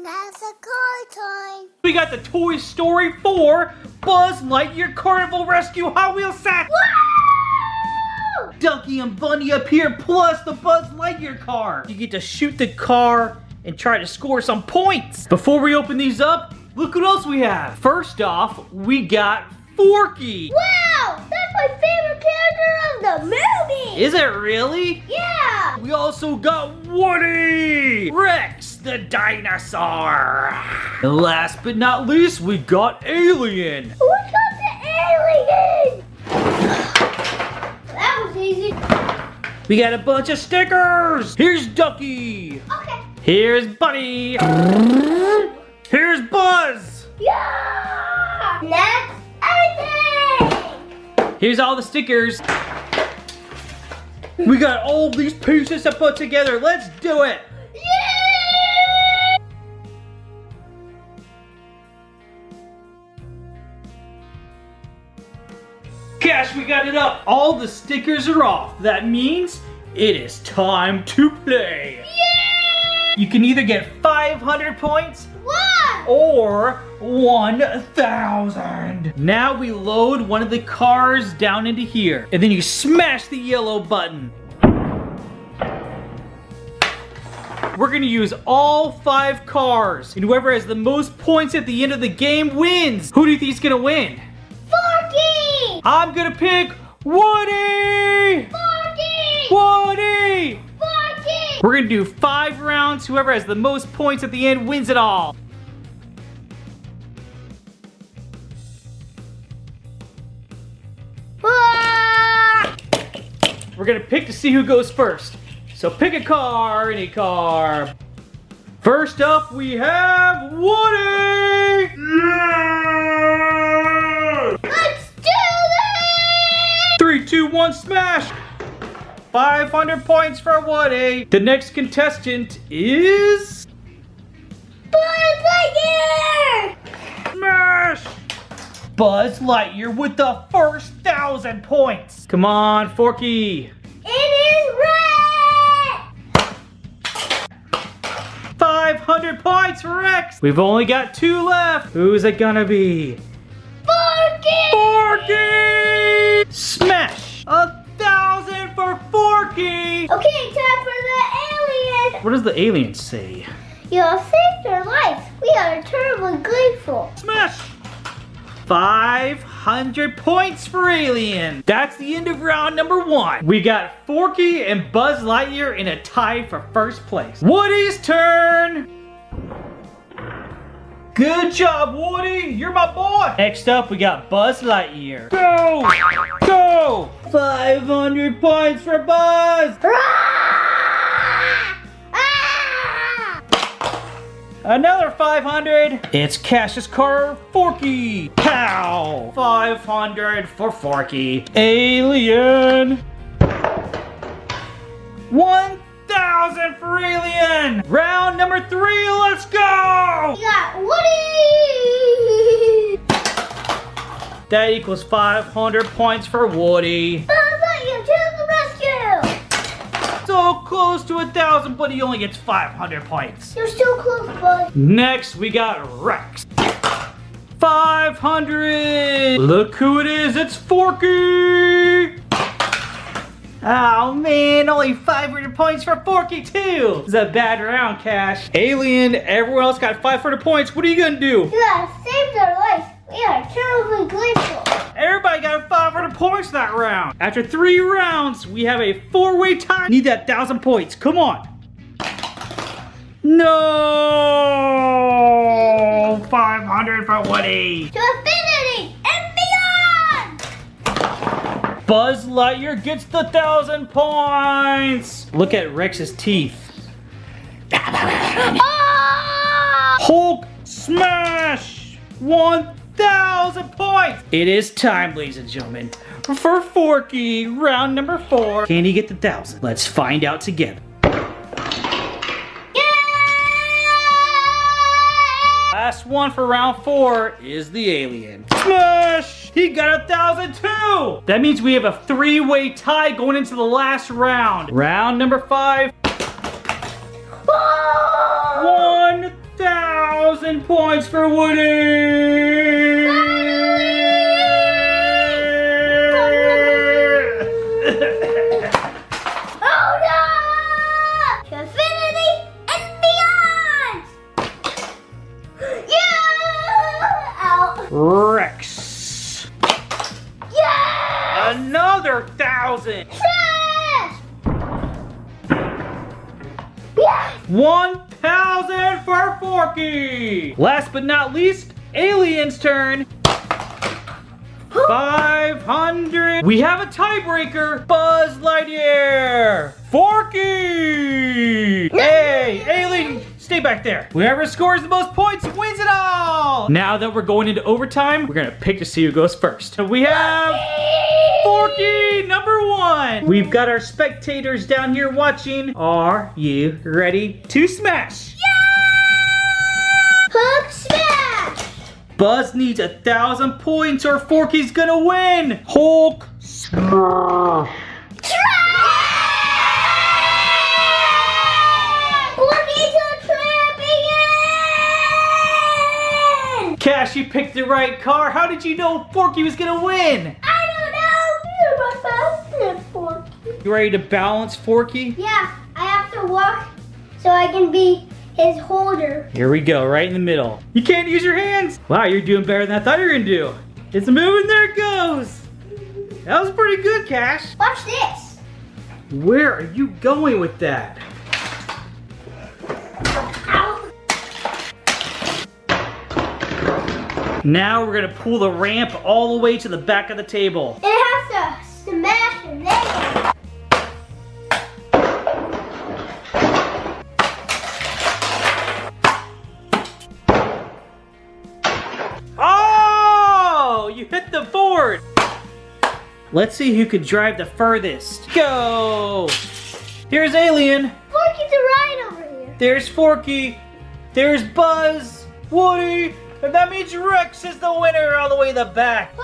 has a car time. We got the Toy Story 4 Buzz Lightyear Carnival Rescue Hot Wheels set. Woo! Ducky and Bunny up here, plus the Buzz Lightyear car. You get to shoot the car and try to score some points. Before we open these up, look what else we have. First off, we got Forky. Wow, that's my favorite character of the movie. Is it really? Yeah. We also got Woody! Rex, the dinosaur! And last but not least, we got Alien! What's up the alien? That was easy. We got a bunch of stickers! Here's Ducky! Okay. Here's Bunny! Here's Buzz! Yeah! Next, everything! Here's all the stickers. We got all these pieces to put together. Let's do it! Yeah! Cash, we got it up. All the stickers are off. That means it is time to play. Yeah! You can either get 500 points What? or 1,000. Now we load one of the cars down into here, and then you smash the yellow button. We're gonna use all 5 cars, and whoever has the most points at the end of the game wins. Who do you think is gonna win? Forky! I'm gonna pick Woody! Forky! Woody! Forky! We're gonna do 5 rounds. Whoever has the most points at the end wins it all. We're gonna pick to see who goes first. So pick a car, any car. First up, we have Woody! Yeah! Let's do this! 3, 2, 1, smash! 500 points for Woody. The next contestant is... Buzz Lightyear! Smash! Buzz Lightyear with the first 1,000 points. Come on, Forky. It is red! 500 points for Rex. We've only got 2 left. Who's it gonna be? Forky! Forky! Smash! 1,000 for Forky. Okay, time for the alien! What does the alien say? You have saved our life. We are terribly grateful. Smash! 500 points for Alien. That's the end of round number 1. We got Forky and Buzz Lightyear in a tie for first place. Woody's turn. Good job, Woody. You're my boy. Next up, we got Buzz Lightyear. Go! Go! 500 points for Buzz. Another 500. It's Cash's car, Forky. Pow! 500 for Forky. Alien. 1,000 for Alien. Round number 3, let's go! We got Woody! That equals 500 points for Woody. Buzz Lightyear to the rescue! So close to 1,000, but he only gets 500 points. You're still close, Buzz. Next, we got Rex. 500! Look who it is, it's Forky! Oh man, only 500 points for Forky too! This is a bad round, Cash. Alien, everyone else got 500 points. What are you gonna do? You have saved our life. We are terribly grateful. Everybody got 500 points that round. After 3 rounds, we have a 4-way tie. Need that 1,000 points, come on. No! 500 for Woody. To infinity and beyond! Buzz Lightyear gets the 1,000 points. Look at Rex's teeth. Oh! Hulk smash! 1,000 points. It is time, ladies and gentlemen, for Forky, round number 4. Can he get the 1,000? Let's find out together. Last one for round 4 is the alien. Smash! He got 1,000 too! That means we have a 3-way tie going into the last round. Round number 5. 1,000! 1,000 points for Woody! Oh no! To infinity and beyond! Yeah! Out. Rex. Yeah! Another 1,000. Trash! Yes! 1,000 for Forky. Last but not least, Alien's turn. 500. We have a tiebreaker. Buzz Lightyear. Forky. Hey, Alien, stay back there. Whoever scores the most points wins it all. Now that we're going into overtime, we're gonna pick to see who goes first. We have Forky, number 1. We've got our spectators down here watching. Are you ready to smash? Hook smash! Buzz needs 1,000 points or Forky's gonna win. Hulk smash. Forky's a champion! Cash, you picked the right car. How did you know Forky was gonna win? I don't know. You're my favorite, Forky. You ready to balance Forky? Yeah, I have to walk so I can be his holder. Here we go, right in the middle. You can't use your hands. Wow, you're doing better than I thought you were gonna do. It's moving, there it goes. That was pretty good, Cash. Watch this. Where are you going with that? Ow. Now we're gonna pull the ramp all the way to the back of the table. It has to smash and then. Oh, you hit the board. Let's see who could drive the furthest. Go. Here's Alien. Forky's a ride over here. There's Forky. There's Buzz, Woody, and that means Rex is the winner all the way to the back. Oh,